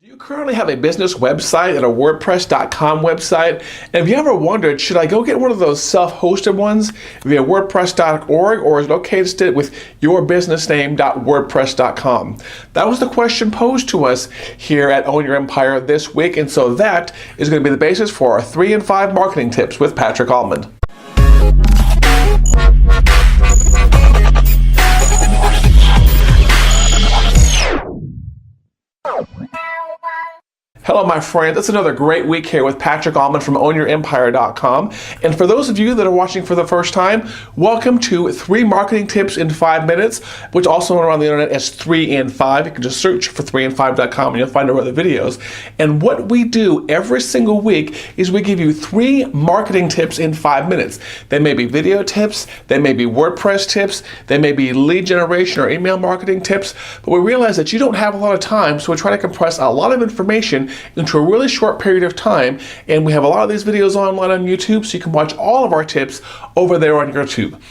Do you currently have a business website and a WordPress.com website? And have you ever wondered, should I go get one of those self-hosted ones via WordPress.org, or is it okay to stay with yourbusinessname.wordpress.com? That was the question posed to us here at Own Your Empire this week, and so that is going to be the basis for our 3 and 5 marketing tips with Patrick Almond. Hello, my friends. It's another great week here with Patrick Almond from OwnYourEmpire.com. And for those of you that are watching for the first time, welcome to 3 marketing tips in 5 minutes, which also known around the internet as 3 and 5. You can just search for 3and5.com and you'll find our other videos. And what we do every single week is we give you 3 marketing tips in 5 minutes. They may be video tips, they may be WordPress tips, they may be lead generation or email marketing tips, but we realize that you don't have a lot of time, so we try to compress a lot of information into a really short period of time, and we have a lot of these videos online on YouTube, so you can watch all of our tips over there on YouTube.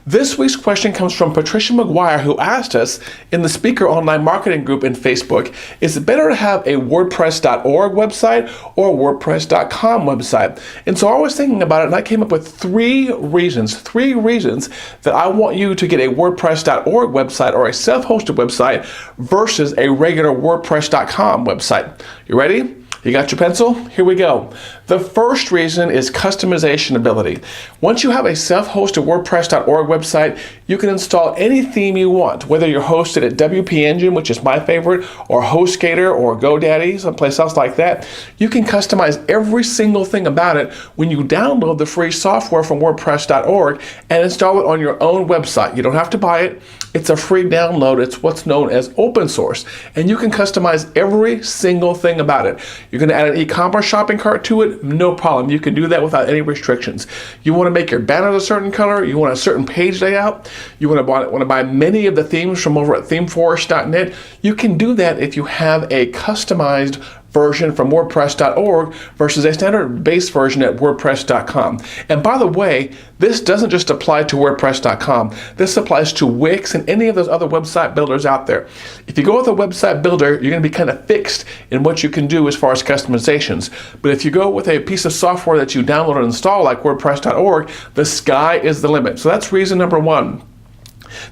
This week's question comes from Patricia McGuire, who asked us in the Speaker Online Marketing group in Facebook, is it better to have a WordPress.org website or a WordPress.com website? And so I was thinking about it, and I came up with 3 reasons that I want you to get a WordPress.org website or a self-hosted website versus a regular WordPress.com website. You ready? You got your pencil? Here we go. The first reason is customization ability. Once you have a self-hosted WordPress.org website, you can install any theme you want, whether you're hosted at WP Engine, which is my favorite, or HostGator or GoDaddy, someplace else like that. You can customize every single thing about it when you download the free software from WordPress.org and install it on your own website. You don't have to buy it. It's a free download. It's what's known as open source, and you can customize every single thing about it. You're going to add an e-commerce shopping cart to it? No problem. You can do that without any restrictions. You want to make your banners a certain color? You want a certain page layout? You want to buy many of the themes from over at themeforest.net? You can do that if you have a customized version from WordPress.org versus a standard base version at WordPress.com. And by the way, this doesn't just apply to WordPress.com. This applies to Wix and any of those other website builders out there. If you go with a website builder, you're going to be kind of fixed in what you can do as far as customizations. But if you go with a piece of software that you download and install like WordPress.org, the sky is the limit. So that's reason number 1.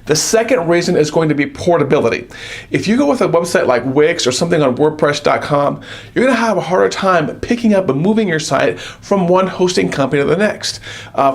The second reason is going to be portability. If you go with a website like Wix or something on WordPress.com, you're going to have a harder time picking up and moving your site from one hosting company to the next.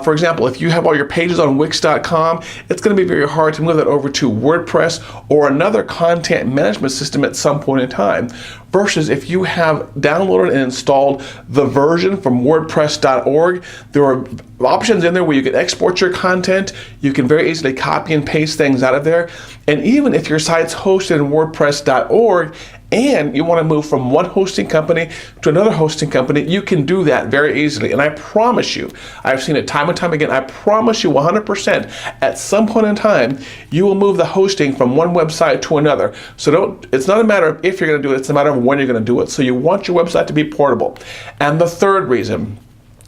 For example, if you have all your pages on Wix.com, it's going to be very hard to move that over to WordPress or another content management system at some point in time. Versus if you have downloaded and installed the version from WordPress.org, there are options in there where you can export your content. You can very easily copy and paste things out of there. And even if your site's hosted in WordPress.org and you want to move from one hosting company to another hosting company, you can do that very easily. And I promise you, I've seen it time and time again, I promise you 100% at some point in time, you will move the hosting from one website to another. So it's not a matter of if you're going to do it, it's a matter of when you're going to do it. So you want your website to be portable. And the third reason,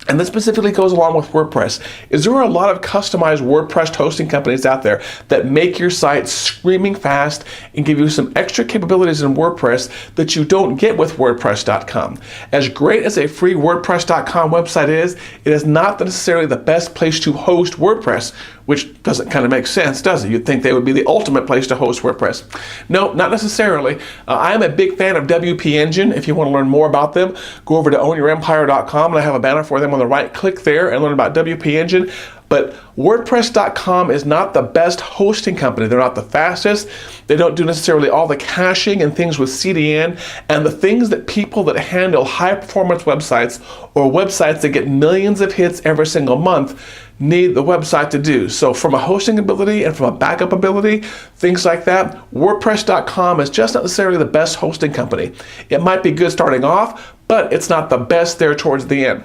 and this specifically goes along with WordPress, is there are a lot of customized WordPress hosting companies out there that make your site screaming fast and give you some extra capabilities in WordPress that you don't get with WordPress.com. As great as a free WordPress.com website is, it is not necessarily the best place to host WordPress, which doesn't kind of make sense, does it? You'd think they would be the ultimate place to host WordPress. No, not necessarily. I am a big fan of WP Engine. If you want to learn more about them, go over to OwnYourEmpire.com, and I have a banner for them on the right. Click there and learn about WP Engine. But WordPress.com is not the best hosting company. They're not the fastest. They don't do necessarily all the caching and things with CDN and the things that people that handle high-performance websites or websites that get millions of hits every single month need the website to do. So from a hosting ability and from a backup ability, things like that, WordPress.com is just not necessarily the best hosting company. It might be good starting off, but it's not the best there towards the end.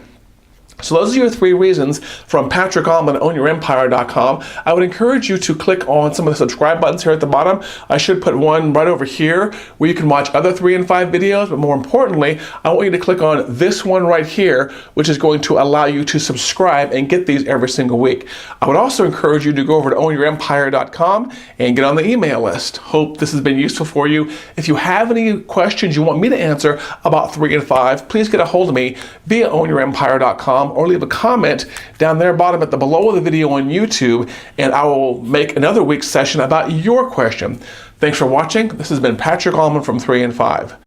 So those are your 3 reasons from Patrick Allman, OwnYourEmpire.com. I would encourage you to click on some of the subscribe buttons here at the bottom. I should put one right over here where you can watch other 3 and 5 videos, but more importantly, I want you to click on this one right here, which is going to allow you to subscribe and get these every single week. I would also encourage you to go over to OwnYourEmpire.com and get on the email list. Hope this has been useful for you. If you have any questions you want me to answer about 3 and 5, please get a hold of me via OwnYourEmpire.com or leave a comment down there bottom at the below of the video on YouTube, and I will make another week's session about your question. Thanks for watching. This has been Patrick Allman from 3 and 5.